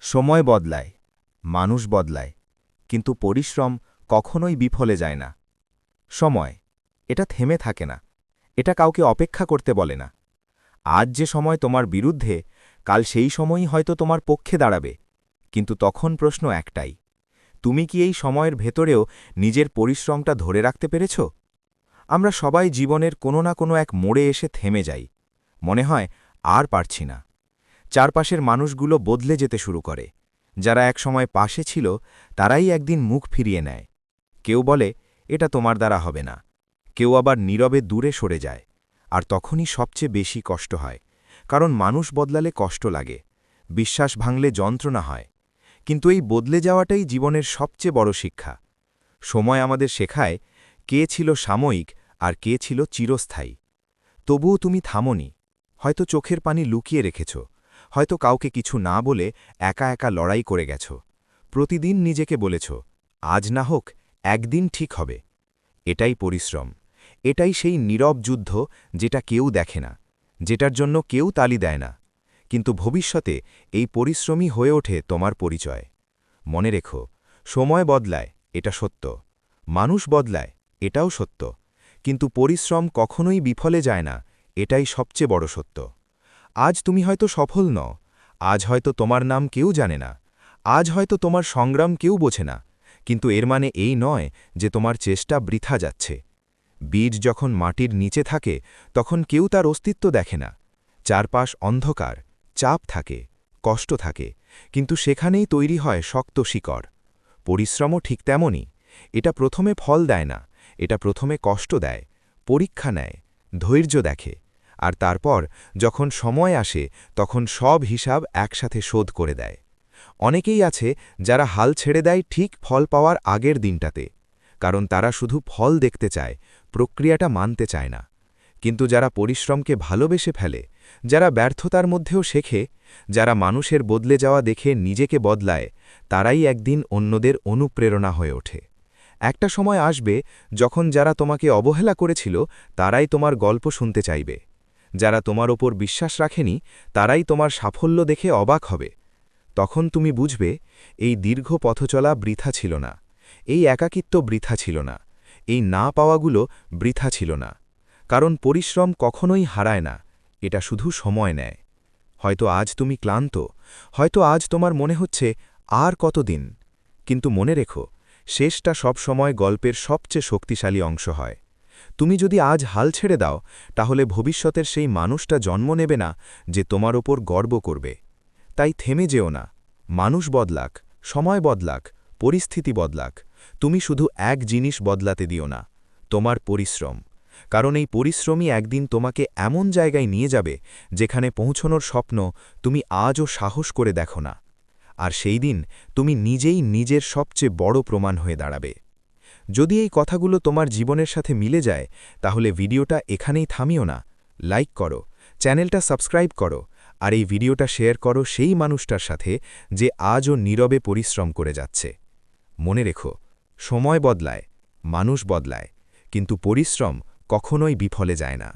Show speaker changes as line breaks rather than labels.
সময় বদলায়, মানুষ বদলায়, কিন্তু পরিশ্রম কখনোই বিফলে যায় না। সময়, এটা থেমে থাকে না, এটা কাউকে অপেক্ষা করতে বলে না। আজ যে সময় তোমার বিরুদ্ধে, কাল সেই সময়ই হয়তো তোমার পক্ষে দাঁড়াবে, কিন্তু তখন প্রশ্ন একটাই, তুমি কি এই সময়ের ভেতরেও নিজের পরিশ্রমটা ধরে রাখতে পেরেছ? আমরা সবাই জীবনের কোনো না কোনো এক মোড়ে এসে থেমে যাই, মনে হয় আর পারছি না। চারপাশের মানুষগুলো বদলে যেতে শুরু করে, যারা একসময় পাশে ছিল তারাই একদিন মুখ ফিরিয়ে নেয়। কেউ বলে এটা তোমার দ্বারা হবে না, কেউ আবার নীরবে দূরে সরে যায়। আর তখনই সবচেয়ে বেশি কষ্ট হয়, কারণ মানুষ বদলালে কষ্ট লাগে, বিশ্বাস ভাঙলে যন্ত্রণা হয়। কিন্তু এই বদলে যাওয়াটাই জীবনের সবচেয়ে বড় শিক্ষা। সময় আমাদের শেখায় কে ছিল সাময়িক আর কে ছিল চিরস্থায়ী। তবুও তুমি থামোনি, হয়তো চোখের পানি লুকিয়ে রেখেছ, হয়তো কাউকে কিছু না বলে একা একা লড়াই করে গেছ। প্রতিদিন নিজেকে বলেছ, আজ না হোক একদিন ঠিক হবে। এটাই পরিশ্রম, এটাই সেই নীরব যুদ্ধ যেটা কেউ দেখে না, যেটার জন্য কেউ তালি দেয় না। কিন্তু ভবিষ্যতে এই পরিশ্রমই হয়ে ওঠে তোমার পরিচয়। মনে রেখো, সময় বদলায়, এটা সত্য, মানুষ বদলায়, এটাও সত্য, কিন্তু পরিশ্রম কখনোই বিফলে যায় না, এটাই সবচেয়ে বড় সত্য। আজ তুমি হয়তো সফল নও, আজ হয়তো তোমার নাম কেউ জানে না, আজ হয়তো তোমার সংগ্রাম কেউ বোঝে না, কিন্তু এর মানে এই নয় যে তোমার চেষ্টা বৃথা যাচ্ছে। বীজ যখন মাটির নিচে থাকে তখন কেউ তার অস্তিত্ব দেখে না। চারপাশ অন্ধকার, চাপ থাকে, কষ্ট থাকে, কিন্তু সেখানেই তৈরি হয় শক্ত শিকড়। পরিশ্রমও ঠিক তেমনই, এটা প্রথমে ফল দেয় না, এটা প্রথমে কষ্ট দেয়, পরীক্ষা নেয়, ধৈর্য দেখে, আর তারপর যখন সময় আসে তখন সব হিসাব একসাথে শোধ করে দেয়। অনেকেই আছে যারা হাল ছেড়ে দেয় ঠিক ফল পাওয়ার আগের দিনটাতে, কারণ তারা শুধু ফল দেখতে চায়, প্রক্রিয়াটা মানতে চায় না। কিন্তু যারা পরিশ্রমকে ভালোবেসে ফেলে, যারা ব্যর্থতার মধ্যেও শেখে, যারা মানুষের বদলে যাওয়া দেখে নিজেকে বদলায়, তারাই একদিন অন্যদের অনুপ্রেরণা হয়ে ওঠে। একটা সময় আসবে যখন যারা তোমাকে অবহেলা করেছিল তারাই তোমার গল্প শুনতে চাইবে। যারা তোমার ওপর বিশ্বাস রাখেনি তারাই তোমার সাফল্য দেখে অবাক হবে। তখন তুমি বুঝবে, এই দীর্ঘ পথচলা বৃথা ছিল না, এই একাকিত্ব বৃথা ছিল না, এই না পাওয়াগুলো বৃথা ছিল না। কারণ পরিশ্রম কখনোই হারায় না, এটা শুধু সময় নেয়। হয়তো আজ তুমি ক্লান্ত, হয়তো আজ তোমার মনে হচ্ছে আর কতদিন, কিন্তু মনে রেখো, শেষটা সব সময় গল্পের সবচেয়ে শক্তিশালী অংশ হয়। তুমি যদি আজ হাল ছেড়ে দাও, তাহলে ভবিষ্যতের সেই মানুষটা জন্ম নেবে না যে তোমার ওপর গর্ব করবে। তাই থেমে যেও না, মানুষ বদলাক, সময় বদলাক, পরিস্থিতি বদলাক, তুমি শুধু এক জিনিস বদলাতে দিও না, তোমার পরিশ্রম। কারণ এই পরিশ্রমই একদিন তোমাকে এমন জায়গায় নিয়ে যাবে যেখানে পৌঁছনোর স্বপ্ন তুমি আজও সাহস করে দেখো না। আর সেই দিন তুমি নিজেই নিজের সবচেয়ে বড় প্রমাণ হয়ে দাঁড়াবে। যদি এই কথাগুলো তোমার জীবনের সাথে মিলে যায়, তাহলে ভিডিওটা এখানেই থামিও না, লাইক করো, চ্যানেলটা সাবস্ক্রাইব করো, আর এই ভিডিওটা শেয়ার করো সেই মানুষটার সাথে যে আজও নীরবে পরিশ্রম করে যাচ্ছে। মনে রেখো, সময় বদলায়, মানুষ বদলায়, কিন্তু পরিশ্রম কখনোই বিফলে যায় না।